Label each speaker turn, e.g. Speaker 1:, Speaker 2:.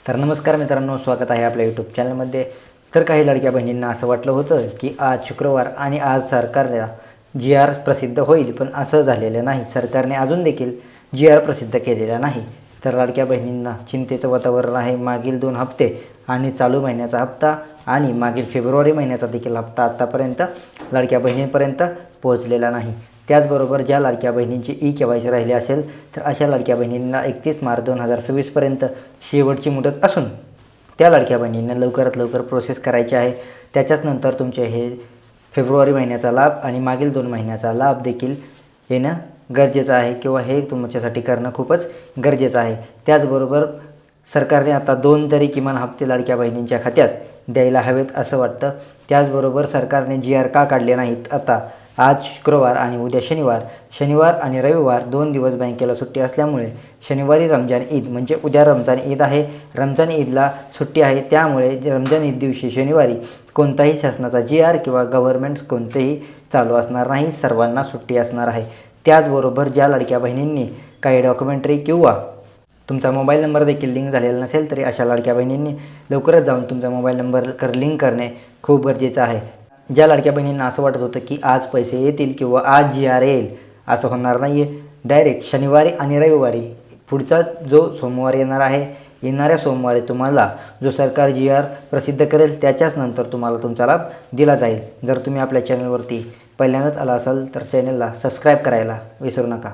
Speaker 1: तर नमस्कार मित्रांनो, स्वागत आहे आपल्या यूट्यूब चॅनलमध्ये. तर काही लाडक्या बहिणींना असं वाटलं होतं की आज शुक्रवार आणि आज सरकारला जी-आर प्रसिद्ध होईल, पण असं झालेलं नाही. सरकारने अजून देखील जी-आर प्रसिद्ध केलेला नाही. तर लाडक्या बहिणींना चिंतेचं वातावरण आहे. मागील 2 हप्ते आणि चालू महिन्याचा हप्ता आणि मागील फेब्रुवारी महिन्याचा देखील हप्ता आत्तापर्यंत लाडक्या बहिणींपर्यंत पोहोचलेला नाही. त्याचबरोबर ज्या लाडक्या बहिणींची ई-के-वाय-सी राहिली असेल, तर अशा लाडक्या बहिणींना 31 मार्च 2026पर्यंत शेवटची मुदत असून त्या लाडक्या बहिणींना लवकरात लवकर प्रोसेस करायची आहे. त्याच्याच नंतर तुमचे हे फेब्रुवारी महिन्याचा लाभ आणि मागील 2 महिन्याचा लाभ देखील येणं गरजेचं आहे किंवा हे तुमच्यासाठी करणं खूपच गरजेचं आहे. त्याचबरोबर सरकारने आता 2 तरी किमान हप्ते लाडक्या बहिणींच्या खात्यात द्यायला हवेत असं वाटतं. त्याचबरोबर सरकारने जी-आर का काढले नाहीत? आता आज शुक्रवार आणि उद्या शनिवार आणि रविवार 2 दिवस बँकेला सुट्टी असल्यामुळे शनिवारी रमजान ईद म्हणजे उद्या रमजान ईद आहे. रमजान ईदला सुट्टी आहे. त्यामुळे रमजान ईद दिवशी शनिवारी कोणताही शासनाचा जी-आर किंवा गव्हर्नमेंट कोणतेही चालू असणार नाही. सर्वांना सुट्टी असणार आहे. त्याचबरोबर ज्या लाडक्या बहिणींनी काही डॉक्युमेंटरी किंवा तुमचा मोबाईल नंबर देखील लिंक झालेला नसेल, तरी अशा लाडक्या बहिणींनी लवकरच जाऊन तुमचा मोबाईल नंबर लिंक करणे खूप गरजेचं आहे. ज्या लाडक्या बहिणींना असं वाटत होतं की आज पैसे येतील किंवा आज जी-आर येईल, असं होणार नाही आहे. डायरेक्ट शनिवारी आणि रविवारी पुढचा जो सोमवार येणार आहे, येणाऱ्या सोमवारी तुम्हाला जो सरकार जी-आर प्रसिद्ध करेल त्याच्याच नंतर तुम्हाला तुमचा लाभ दिला जाईल. जर तुम्ही आपल्या चॅनलवरती पहिल्यांदाच आला असाल तर चॅनलला सबस्क्राईब करायला विसरू नका.